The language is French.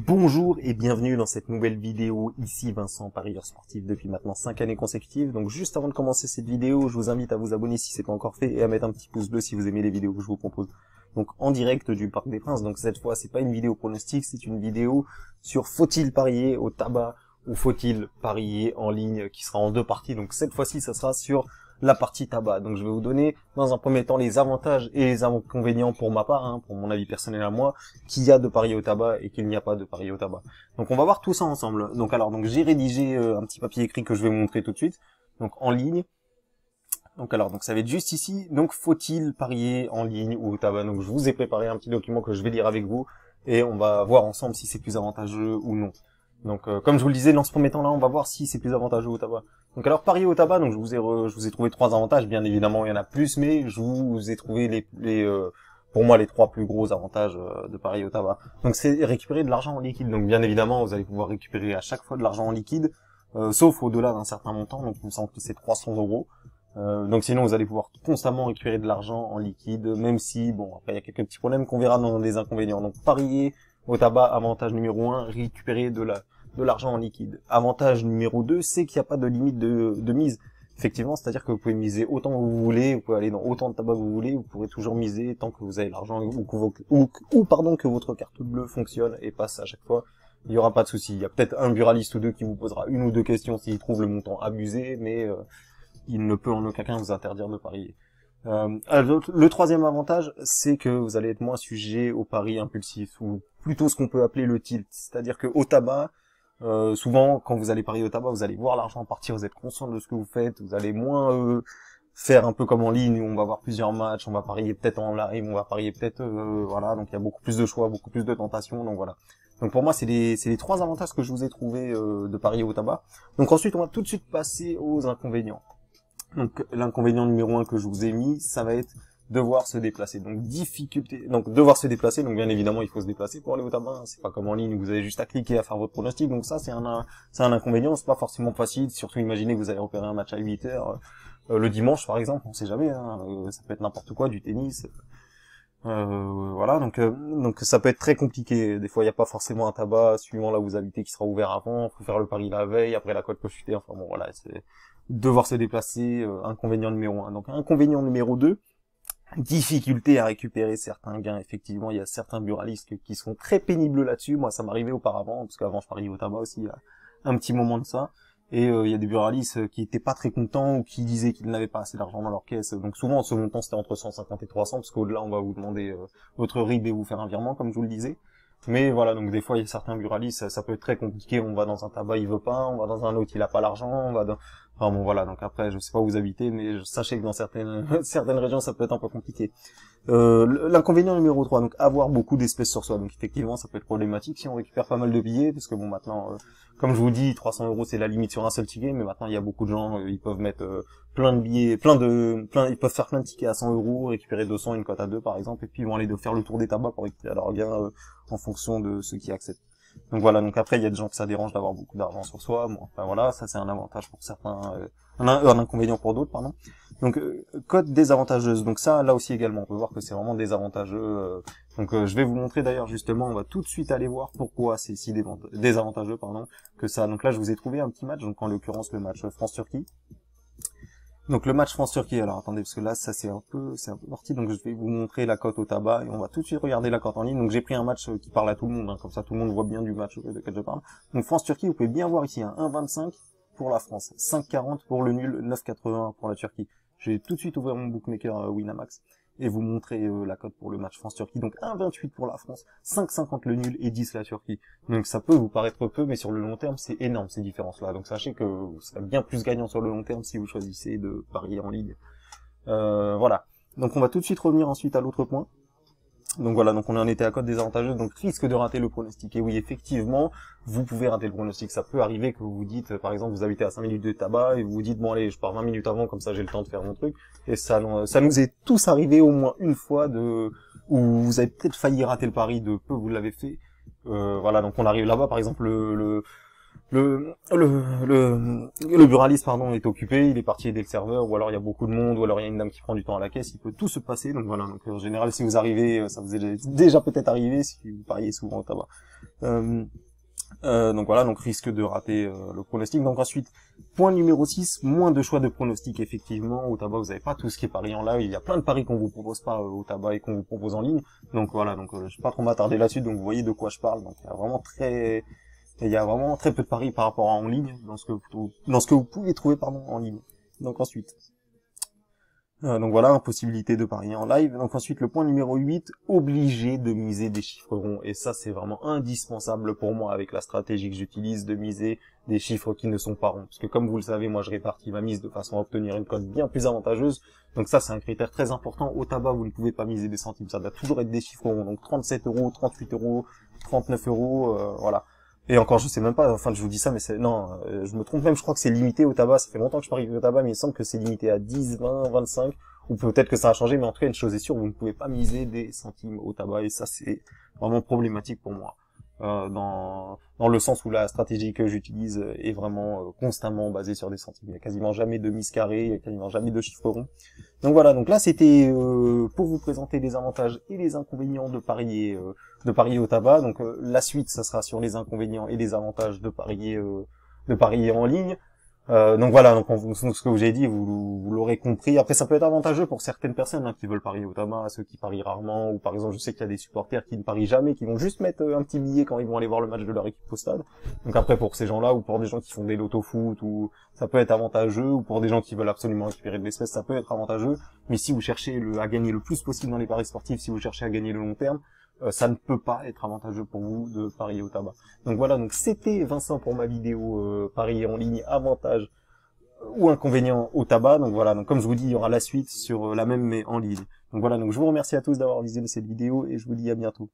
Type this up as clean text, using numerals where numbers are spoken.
Bonjour et bienvenue dans cette nouvelle vidéo, ici Vincent, parieur sportif depuis maintenant 5 années consécutives. Donc juste avant de commencer cette vidéo, je vous invite à vous abonner si c'est pas encore fait et à mettre un petit pouce bleu si vous aimez les vidéos que je vous propose. Donc en direct du Parc des Princes, donc cette fois c'est pas une vidéo pronostic, c'est une vidéo sur faut-il parier au tabac ou faut-il parier en ligne qui sera en deux parties. Donc cette fois-ci ça sera sur la partie tabac. Donc je vais vous donner dans un premier temps les avantages et les inconvénients pour ma part, pour mon avis personnel à moi, qu'il y a de parier au tabac et qu'il n'y a pas de parier au tabac. Donc on va voir tout ça ensemble. Donc j'ai rédigé un petit papier écrit que je vais vous montrer tout de suite. Donc en ligne. Donc ça va être juste ici. Donc faut-il parier en ligne ou au tabac? Donc je vous ai préparé un petit document que je vais lire avec vous et on va voir ensemble si c'est plus avantageux ou non. Donc comme je vous le disais, dans ce premier temps-là, on va voir si c'est plus avantageux au tabac. Donc alors parier au tabac, donc je vous ai trouvé trois avantages. Bien évidemment, il y en a plus, mais je vous ai trouvé pour moi les trois plus gros avantages de parier au tabac. Donc c'est récupérer de l'argent en liquide. Donc bien évidemment, vous allez pouvoir récupérer à chaque fois de l'argent en liquide, sauf au-delà d'un certain montant. Donc il me semble que c'est 300 €. Donc sinon vous allez pouvoir constamment récupérer de l'argent en liquide, même si bon après il y a quelques petits problèmes qu'on verra dans les inconvénients. Donc parier au tabac, avantage numéro 1, récupérer de l'argent en liquide. Avantage numéro 2, c'est qu'il n'y a pas de limite de mise. Effectivement, c'est-à-dire que vous pouvez miser autant que vous voulez, vous pouvez aller dans autant de tabac que vous voulez, vous pourrez toujours miser tant que vous avez l'argent que votre carte bleue fonctionne et passe à chaque fois. Il n'y aura pas de souci. Il y a peut-être un buraliste ou deux qui vous posera une ou deux questions s'il trouve le montant abusé, mais il ne peut en aucun cas vous interdire de parier. Le troisième avantage, c'est que vous allez être moins sujet aux paris impulsifs, ou plutôt ce qu'on peut appeler le tilt. C'est-à-dire que au tabac, souvent, quand vous allez parier au tabac, vous allez voir l'argent partir, vous êtes conscient de ce que vous faites, vous allez moins faire un peu comme en ligne où on va voir plusieurs matchs, on va parier peut-être en live, on va parier peut-être, voilà, donc il y a beaucoup plus de choix, beaucoup plus de tentations, donc voilà. Donc pour moi, c'est les trois avantages que je vous ai trouvé de parier au tabac. Donc ensuite, on va tout de suite passer aux inconvénients. Donc l'inconvénient numéro 1 que je vous ai mis, ça va être devoir se déplacer. Donc devoir se déplacer, donc bien évidemment il faut se déplacer pour aller au tabac, c'est pas comme en ligne où vous avez juste à cliquer à faire votre pronostic. Donc ça c'est un inconvénient, c'est pas forcément facile, surtout imaginez que vous allez repérer un match à 8h le dimanche par exemple, on sait jamais, ça peut être n'importe quoi, du tennis. Voilà, donc ça peut être très compliqué. Des fois il n'y a pas forcément un tabac suivant là où vous habitez qui sera ouvert avant, faut faire le pari la veille, après la cote peut chuter, enfin bon voilà, c'est devoir se déplacer, inconvénient numéro 1. Donc inconvénient numéro 2, difficulté à récupérer certains gains. Effectivement, il y a certains buralistes qui sont très pénibles là-dessus. Moi, ça m'arrivait auparavant, parce qu'avant, je pariais au tabac aussi, il y a un petit moment de ça. Et il y a des buralistes qui étaient pas très contents ou qui disaient qu'ils n'avaient pas assez d'argent dans leur caisse. Donc souvent, ce montant, c'était entre 150 et 300, parce qu'au-delà, on va vous demander votre RIB et vous faire un virement, comme je vous le disais. Mais voilà, donc des fois, il y a certains buralistes, ça peut être très compliqué. On va dans un tabac, il veut pas. On va dans un autre, il a pas l'argent. Enfin bon, voilà, donc après, je sais pas où vous habitez, mais sachez que dans certaines régions, ça peut être un peu compliqué. L'inconvénient numéro 3, donc avoir beaucoup d'espèces sur soi. Donc effectivement, ça peut être problématique si on récupère pas mal de billets, parce que bon, maintenant, comme je vous dis, 300 € c'est la limite sur un seul ticket, mais maintenant, il y a beaucoup de gens, ils peuvent mettre plein de billets, ils peuvent faire plein de tickets à 100 €, récupérer 200, une cote à 2 par exemple, et puis ils vont aller faire le tour des tabacs pour récupérer leurs gains en fonction de ceux qui acceptent. Donc voilà, donc après il y a des gens que ça dérange d'avoir beaucoup d'argent sur soi, bon enfin voilà, ça c'est un avantage pour certains, un inconvénient pour d'autres, pardon. Donc cote désavantageuse, donc ça là aussi également, on peut voir que c'est vraiment désavantageux, je vais vous montrer d'ailleurs justement, on va tout de suite aller voir pourquoi c'est si désavantageux, pardon, que ça. Donc là je vous ai trouvé un petit match, donc en l'occurrence le match France-Turquie. Donc le match France-Turquie, alors attendez, parce que là ça c'est un peu parti, donc je vais vous montrer la cote au tabac, et on va tout de suite regarder la cote en ligne. Donc j'ai pris un match qui parle à tout le monde, comme ça tout le monde voit bien du match de quel je parle. Donc France-Turquie, vous pouvez bien voir ici, 1,25 pour la France, 5,40 pour le nul, 9,80 pour la Turquie. J'ai tout de suite ouvert mon bookmaker Winamax, et vous montrer la cote pour le match France-Turquie. Donc 1,28 pour la France, 5,50 le nul et 10 la Turquie. Donc ça peut vous paraître peu, mais sur le long terme, c'est énorme ces différences-là. Donc sachez que vous serez bien plus gagnant sur le long terme si vous choisissez de parier en ligne. Voilà. Donc on va tout de suite revenir ensuite à l'autre point. Donc voilà, donc on en était à cote désavantageuse, donc risque de rater le pronostic. Et oui, effectivement, vous pouvez rater le pronostic. Ça peut arriver que vous vous dites, par exemple, vous habitez à 5 minutes de tabac, et vous vous dites, bon allez, je pars 20 minutes avant, comme ça j'ai le temps de faire mon truc. Et ça nous est tous arrivé au moins une fois où vous avez peut-être failli rater le pari de peu, vous l'avez fait. Voilà, donc on arrive là-bas, par exemple, le buraliste, pardon, est occupé, il est parti aider le serveur, ou alors il y a beaucoup de monde, ou alors il y a une dame qui prend du temps à la caisse, il peut tout se passer, donc voilà, donc en général, si vous arrivez, ça vous est déjà peut-être arrivé, si vous pariez souvent au tabac. Donc voilà, donc risque de rater le pronostic. Donc ensuite, point numéro 6, moins de choix de pronostic, effectivement. Au tabac, vous n'avez pas tout ce qui est pari en live, il y a plein de paris qu'on vous propose pas au tabac et qu'on vous propose en ligne. Donc voilà, donc je vais pas trop m'attarder là-dessus, donc vous voyez de quoi je parle. Donc il y a vraiment très peu de paris par rapport à en ligne, dans ce que vous pouvez trouver, pardon, en ligne. Donc ensuite, donc voilà, impossibilité de parier en live. Donc ensuite, le point numéro 8, obligé de miser des chiffres ronds. Et ça, c'est vraiment indispensable pour moi avec la stratégie que j'utilise de miser des chiffres qui ne sont pas ronds. Parce que comme vous le savez, moi je répartis ma mise de façon à obtenir une cote bien plus avantageuse. Donc ça, c'est un critère très important. Au tabac, vous ne pouvez pas miser des centimes. Ça doit toujours être des chiffres ronds. Donc 37 euros, 38 euros, 39 euros, voilà. Et encore, je sais même pas, enfin, je vous dis ça, mais non, je me trompe même, je crois que c'est limité au tabac, ça fait longtemps que je parie au tabac, mais il me semble que c'est limité à 10, 20, 25, ou peut-être que ça a changé, mais en tout cas, une chose est sûre, vous ne pouvez pas miser des centimes au tabac, et ça, c'est vraiment problématique pour moi. Dans le sens où la stratégie que j'utilise est vraiment constamment basée sur des centimes. Il n'y a quasiment jamais de mise carrée, il n'y a quasiment jamais de chiffres ronds. Donc voilà, donc là c'était pour vous présenter les avantages et les inconvénients de parier au tabac. Donc la suite, ça sera sur les inconvénients et les avantages de parier en ligne. Donc voilà, donc en fonction de ce que j'ai dit, vous l'aurez compris. Après, ça peut être avantageux pour certaines personnes qui veulent parier au tabac, ceux qui parient rarement, ou par exemple, je sais qu'il y a des supporters qui ne parient jamais, qui vont juste mettre un petit billet quand ils vont aller voir le match de leur équipe au stade. Donc après, pour ces gens-là, ou pour des gens qui font des loto-foot, ou ça peut être avantageux, ou pour des gens qui veulent absolument récupérer de l'espèce, ça peut être avantageux. Mais si vous cherchez à gagner le plus possible dans les paris sportifs, si vous cherchez à gagner le long terme, ça ne peut pas être avantageux pour vous de parier au tabac. Donc voilà, donc c'était Vincent pour ma vidéo parier en ligne, avantage ou inconvénient au tabac. Donc voilà, donc comme je vous dis, il y aura la suite sur la même mais en ligne. Donc voilà, donc je vous remercie à tous d'avoir visionné cette vidéo et je vous dis à bientôt.